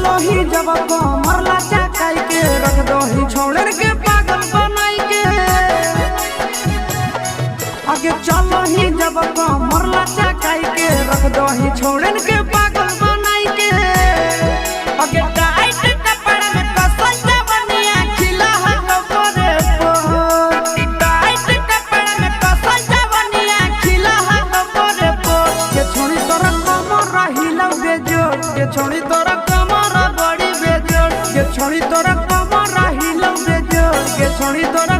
चलो ही जब कमरला चकाई के रख दो ही छोड़र के पागल बनाई के आगे चलो ही जब कमरला चकाई के रख दो ही छोड़र के पागल बनाई के आगे टाइट कपड़ा में कसल जवनिया खिला हटो करे टाइट कपड़ा में कसल जवनिया खिला हटो करे के छोड़ी तोरा कमर हिला बेजोड़ के छोड़ी तोरा कमर बड़ी बेजोड़ के छोड़ी तोरा कमर हिला बेजोड़ के छोड़ी तोरा